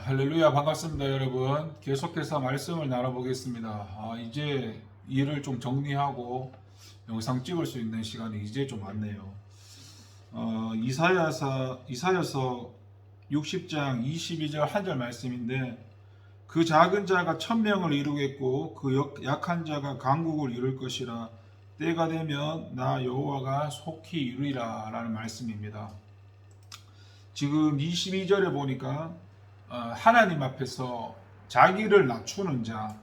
할렐루야, 반갑습니다, 여러분. 계속해서 말씀을 나눠보겠습니다. 이제 일을 좀 정리하고 영상 찍을 수 있는 시간이 이제 좀 왔네요. 이사야서 60장 22절 한 절 말씀인데, 그 작은 자가 천명을 이루겠고 그 약한 자가 강국을 이룰 것이라. 때가 되면 나 여호와가 속히 이루리라 라는 말씀입니다. 지금 22절에 보니까 하나님 앞에서 자기를 낮추는 자,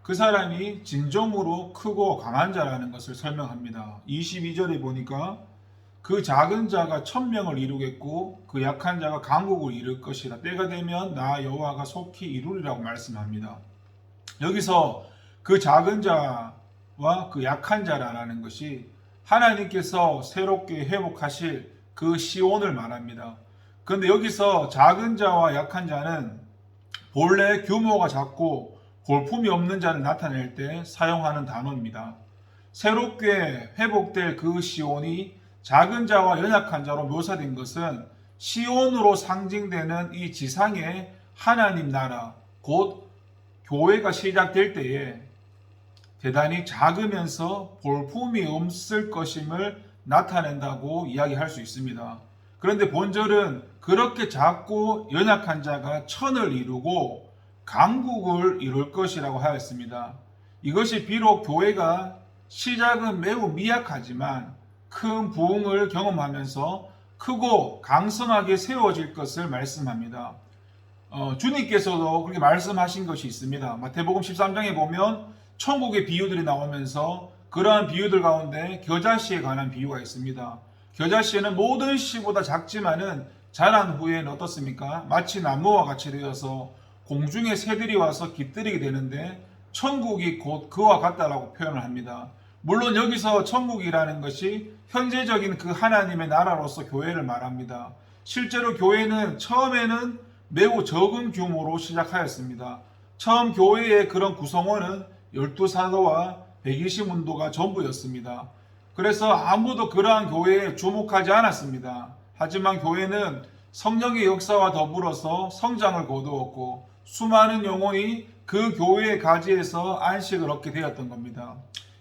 그 사람이 진정으로 크고 강한 자라는 것을 설명합니다. 22절에 보니까 그 작은 자가 천명을 이루겠고 그 약한 자가 강국을 이룰 것이라. 때가 되면 나 여호와가 속히 이루리라고 말씀합니다. 여기서 그 작은 자와 그 약한 자라는 것이 하나님께서 새롭게 회복하실 그 시온을 말합니다. 그런데 여기서 작은 자와 약한 자는 본래 규모가 작고 볼품이 없는 자를 나타낼 때 사용하는 단어입니다. 새롭게 회복될 그 시온이 작은 자와 연약한 자로 묘사된 것은 시온으로 상징되는 이 지상의 하나님 나라, 곧 교회가 시작될 때에 대단히 작으면서 볼품이 없을 것임을 나타낸다고 이야기할 수 있습니다. 그런데 본절은 그렇게 작고 연약한 자가 천을 이루고 강국을 이룰 것이라고 하였습니다. 이것이 비록 교회가 시작은 매우 미약하지만 큰 부흥을 경험하면서 크고 강성하게 세워질 것을 말씀합니다. 주님께서도 그렇게 말씀하신 것이 있습니다. 마태복음 13장에 보면 천국의 비유들이 나오면서 그러한 비유들 가운데 겨자씨에 관한 비유가 있습니다. 겨자씨는 모든 씨보다 작지만은 자란 후에는 어떻습니까? 마치 나무와 같이 되어서 공중의 새들이 와서 깃들이게 되는데 천국이 곧 그와 같다라고 표현을 합니다. 물론 여기서 천국이라는 것이 현재적인 그 하나님의 나라로서 교회를 말합니다. 실제로 교회는 처음에는 매우 적은 규모로 시작하였습니다. 처음 교회의 그런 구성원은 12사도와 120문도가 전부였습니다. 그래서 아무도 그러한 교회에 주목하지 않았습니다. 하지만 교회는 성령의 역사와 더불어서 성장을 거두었고 수많은 영혼이 그 교회의 가지에서 안식을 얻게 되었던 겁니다.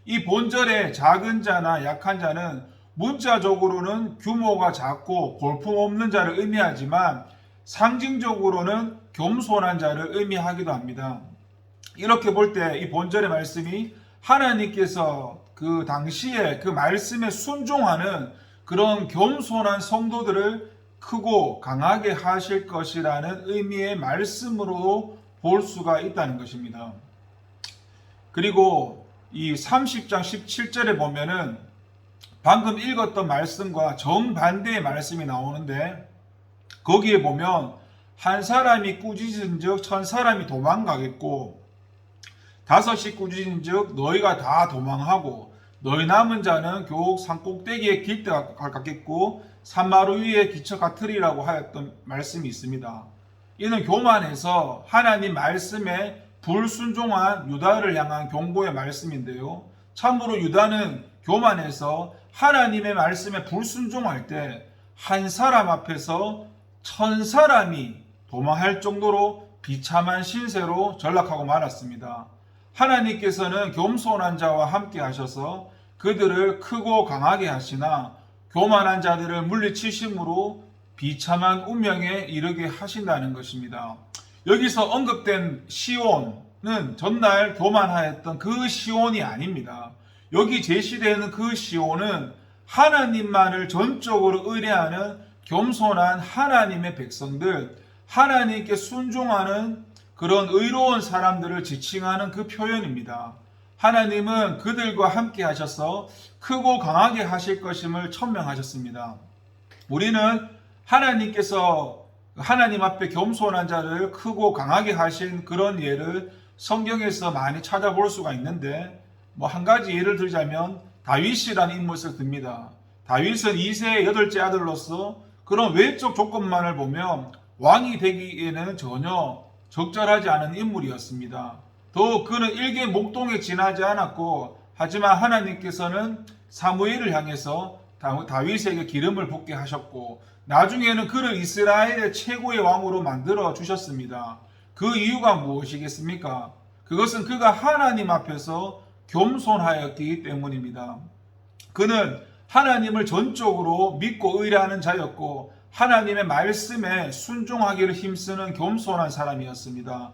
이 본절의 작은 자나 약한 자는 문자적으로는 규모가 작고 볼품없는 자를 의미하지만 상징적으로는 겸손한 자를 의미하기도 합니다. 이렇게 볼 때 이 본절의 말씀이 하나님께서 그 당시에 그 말씀에 순종하는 그런 겸손한 성도들을 크고 강하게 하실 것이라는 의미의 말씀으로 볼 수가 있다는 것입니다. 그리고 이 30장 17절에 보면은 방금 읽었던 말씀과 정반대의 말씀이 나오는데 거기에 보면 한 사람이 꾸짖은즉 천 사람이 도망가겠고 다섯이 꾸짖은즉 너희가 다 도망하고 너희 남은 자는 교옥 산 꼭대기에 길때가 가깝겠고 산마루 위에 기쳐 같으리라고 하였던 말씀이 있습니다. 이는 교만해서 하나님 말씀에 불순종한 유다를 향한 경고의 말씀인데요. 참으로 유다는 교만해서 하나님의 말씀에 불순종할 때 한 사람 앞에서 천 사람이 도망할 정도로 비참한 신세로 전락하고 말았습니다. 하나님께서는 겸손한 자와 함께 하셔서 그들을 크고 강하게 하시나 교만한 자들을 물리치심으로 비참한 운명에 이르게 하신다는 것입니다. 여기서 언급된 시온은 전날 교만하였던 그 시온이 아닙니다. 여기 제시되는 그 시온은 하나님만을 전적으로 의뢰하는 겸손한 하나님의 백성들, 하나님께 순종하는 그런 의로운 사람들을 지칭하는 그 표현입니다. 하나님은 그들과 함께 하셔서 크고 강하게 하실 것임을 천명하셨습니다. 우리는 하나님께서 하나님 앞에 겸손한 자를 크고 강하게 하신 그런 예를 성경에서 많이 찾아볼 수가 있는데 한 가지 예를 들자면 다윗이라는 인물을 듭니다. 다윗은 2세의 8째 아들로서 그런 외적 조건만을 보면 왕이 되기에는 전혀 적절하지 않은 인물이었습니다. 더 그는 일개 목동에 지나지 않았고 하지만 하나님께서는 사무엘을 향해서 다윗에게 기름을 붓게 하셨고 나중에는 그를 이스라엘의 최고의 왕으로 만들어 주셨습니다. 그 이유가 무엇이겠습니까? 그것은 그가 하나님 앞에서 겸손하였기 때문입니다. 그는 하나님을 전적으로 믿고 의뢰하는 자였고 하나님의 말씀에 순종하기를 힘쓰는 겸손한 사람이었습니다.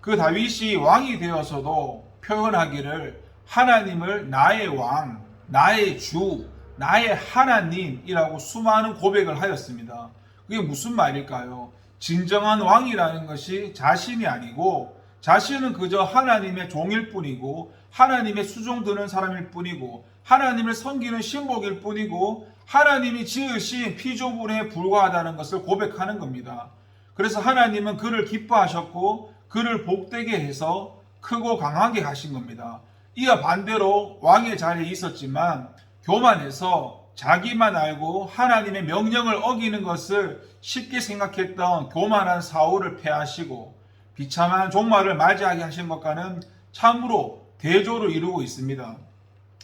그 다윗이 왕이 되어서도 표현하기를 하나님을 나의 왕, 나의 주, 나의 하나님이라고 수많은 고백을 하였습니다. 그게 무슨 말일까요? 진정한 왕이라는 것이 자신이 아니고 자신은 그저 하나님의 종일 뿐이고 하나님의 수종드는 사람일 뿐이고 하나님을 섬기는 신복일 뿐이고 하나님이 지으신 피조물에 불과하다는 것을 고백하는 겁니다. 그래서 하나님은 그를 기뻐하셨고 그를 복되게 해서 크고 강하게 하신 겁니다. 이와 반대로 왕의 자리에 있었지만 교만해서 자기만 알고 하나님의 명령을 어기는 것을 쉽게 생각했던 교만한 사울을 패하시고 비참한 종말을 맞이하게 하신 것과는 참으로 대조를 이루고 있습니다.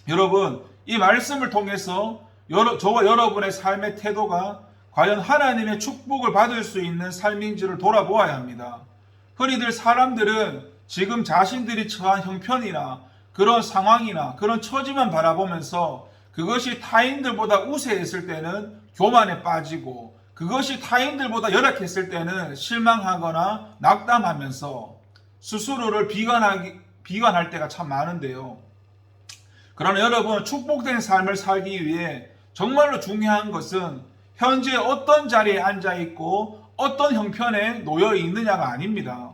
여러분, 이 말씀을 통해서 저와 여러분의 삶의 태도가 과연 하나님의 축복을 받을 수 있는 삶인지를 돌아보아야 합니다. 흔히들 사람들은 지금 자신들이 처한 형편이나 그런 상황이나 그런 처지만 바라보면서 그것이 타인들보다 우세했을 때는 교만에 빠지고 그것이 타인들보다 열악했을 때는 실망하거나 낙담하면서 스스로를 비관할 때가 참 많은데요. 그러나 여러분, 축복된 삶을 살기 위해 정말로 중요한 것은 현재 어떤 자리에 앉아 있고 어떤 형편에 놓여 있느냐가 아닙니다.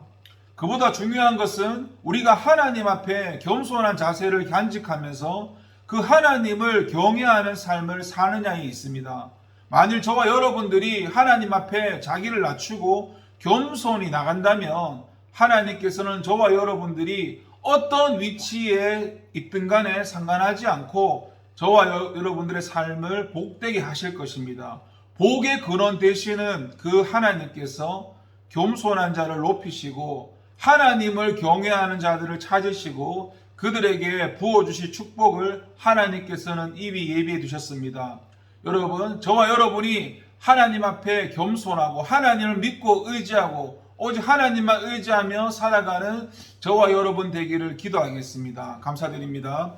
그보다 중요한 것은 우리가 하나님 앞에 겸손한 자세를 간직하면서 그 하나님을 경외하는 삶을 사느냐에 있습니다. 만일 저와 여러분들이 하나님 앞에 자기를 낮추고 겸손히 나간다면 하나님께서는 저와 여러분들이 어떤 위치에 있든 간에 상관하지 않고 저와 여러분들의 삶을 복되게 하실 것입니다. 복의 근원 되시는 그 하나님께서 겸손한 자를 높이시고 하나님을 경외하는 자들을 찾으시고 그들에게 부어주실 축복을 하나님께서는 이미 예비해 두셨습니다. 여러분, 저와 여러분이 하나님 앞에 겸손하고 하나님을 믿고 의지하고 오직 하나님만 의지하며 살아가는 저와 여러분 되기를 기도하겠습니다. 감사드립니다.